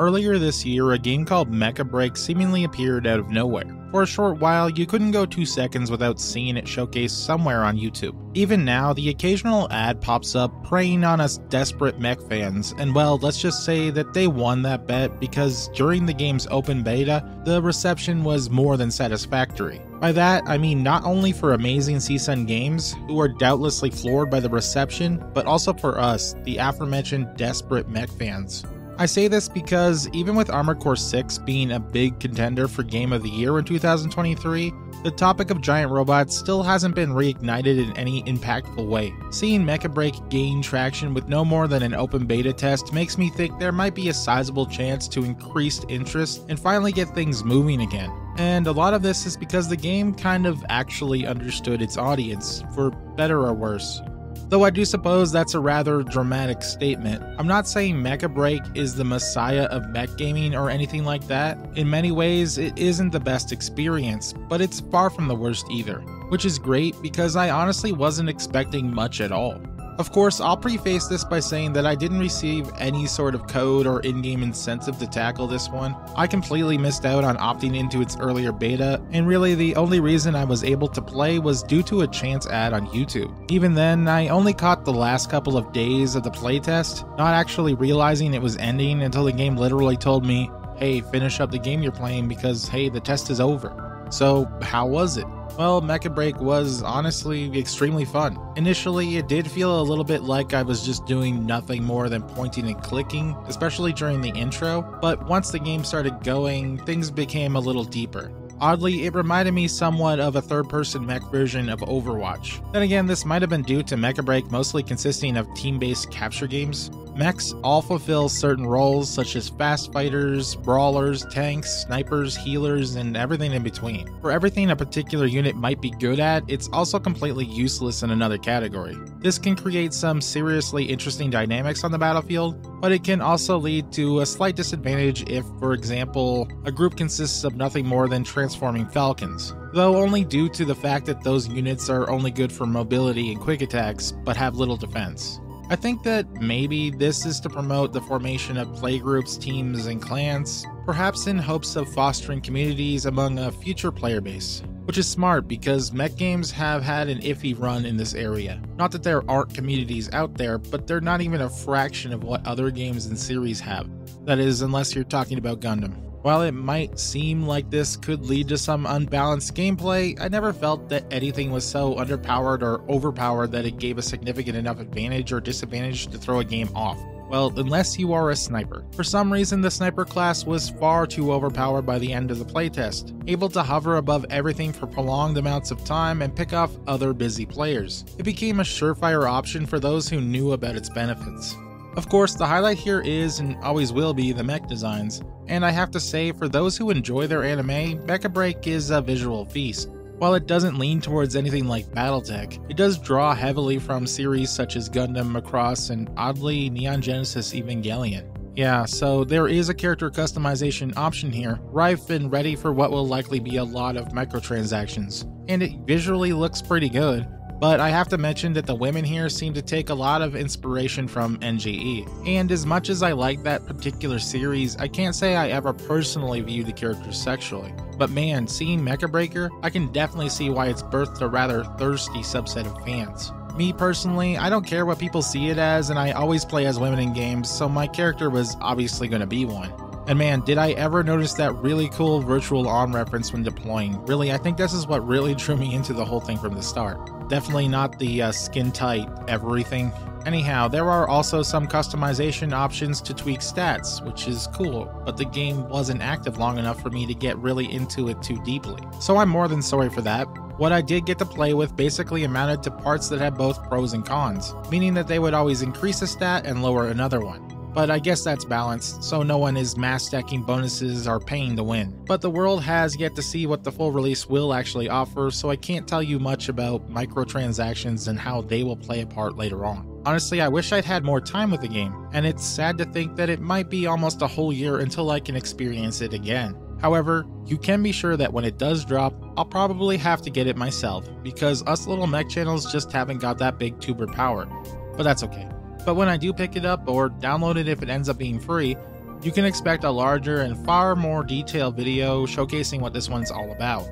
Earlier this year, a game called Mecha BREAK seemingly appeared out of nowhere. For a short while, you couldn't go 2 seconds without seeing it showcased somewhere on YouTube. Even now, the occasional ad pops up preying on us desperate mech fans, and well, let's just say that they won that bet because during the game's open beta, the reception was more than satisfactory. By that, I mean not only for Amazing Season Games, who are doubtlessly floored by the reception, but also for us, the aforementioned desperate mech fans. I say this because even with Armored Core 6 being a big contender for Game of the Year in 2023, the topic of giant robots still hasn't been reignited in any impactful way. Seeing Mecha BREAK gain traction with no more than an open beta test makes me think there might be a sizable chance to increased interest and finally get things moving again. And a lot of this is because the game kind of actually understood its audience, for better or worse. Though I do suppose that's a rather dramatic statement. I'm not saying Mecha BREAK is the messiah of mech gaming or anything like that. In many ways, it isn't the best experience, but it's far from the worst either. Which is great because I honestly wasn't expecting much at all. Of course, I'll preface this by saying that I didn't receive any sort of code or in-game incentive to tackle this one. I completely missed out on opting into its earlier beta, and really the only reason I was able to play was due to a chance ad on YouTube. Even then, I only caught the last couple of days of the playtest, not actually realizing it was ending until the game literally told me, hey, finish up the game you're playing because, hey, the test is over. So, how was it? Well, Mecha BREAK was honestly extremely fun. Initially, it did feel a little bit like I was just doing nothing more than pointing and clicking, especially during the intro, but once the game started going, things became a little deeper. Oddly, it reminded me somewhat of a third-person mech version of Overwatch. Then again, this might have been due to Mecha BREAK mostly consisting of team-based capture games. Mechs all fulfill certain roles such as fast fighters, brawlers, tanks, snipers, healers, and everything in between. For everything a particular unit might be good at, it's also completely useless in another category. This can create some seriously interesting dynamics on the battlefield, but it can also lead to a slight disadvantage if, for example, a group consists of nothing more than transforming falcons, though only due to the fact that those units are only good for mobility and quick attacks, but have little defense. I think that maybe this is to promote the formation of playgroups, teams, and clans, perhaps in hopes of fostering communities among a future player base. Which is smart because mech games have had an iffy run in this area. Not that there aren't communities out there, but they're not even a fraction of what other games and series have. That is, unless you're talking about Gundam. While it might seem like this could lead to some unbalanced gameplay, I never felt that anything was so underpowered or overpowered that it gave a significant enough advantage or disadvantage to throw a game off. Well, unless you are a sniper. For some reason, the sniper class was far too overpowered by the end of the playtest, able to hover above everything for prolonged amounts of time and pick off other busy players. It became a surefire option for those who knew about its benefits. Of course, the highlight here is, and always will be, the mech designs, and I have to say, for those who enjoy their anime, Mecha BREAK is a visual feast. While it doesn't lean towards anything like Battletech, it does draw heavily from series such as Gundam, Macross, and oddly, Neon Genesis Evangelion. Yeah, so there is a character customization option here, rife and ready for what will likely be a lot of microtransactions, and it visually looks pretty good. But I have to mention that the women here seem to take a lot of inspiration from NGE, and as much as I like that particular series, I can't say I ever personally view the characters sexually. But man, seeing Mecha BREAKer, I can definitely see why it's birthed a rather thirsty subset of fans. Me personally, I don't care what people see it as, and I always play as women in games, so my character was obviously going to be one. And man, did I ever notice that really cool virtual arm reference when deploying. Really, I think this is what really drew me into the whole thing from the start. Definitely not the skin tight everything. Anyhow, there are also some customization options to tweak stats, which is cool, but the game wasn't active long enough for me to get really into it too deeply. So I'm more than sorry for that. What I did get to play with basically amounted to parts that had both pros and cons, meaning that they would always increase a stat and lower another one. But I guess that's balanced, so no one is mass stacking bonuses or paying to win. But the world has yet to see what the full release will actually offer, so I can't tell you much about microtransactions and how they will play a part later on. Honestly, I wish I'd had more time with the game, and it's sad to think that it might be almost a whole year until I can experience it again. However, you can be sure that when it does drop, I'll probably have to get it myself, because us little mech channels just haven't got that big tuber power. But that's okay. But when I do pick it up, or download it if it ends up being free, You can expect a larger and far more detailed video showcasing what this one's all about.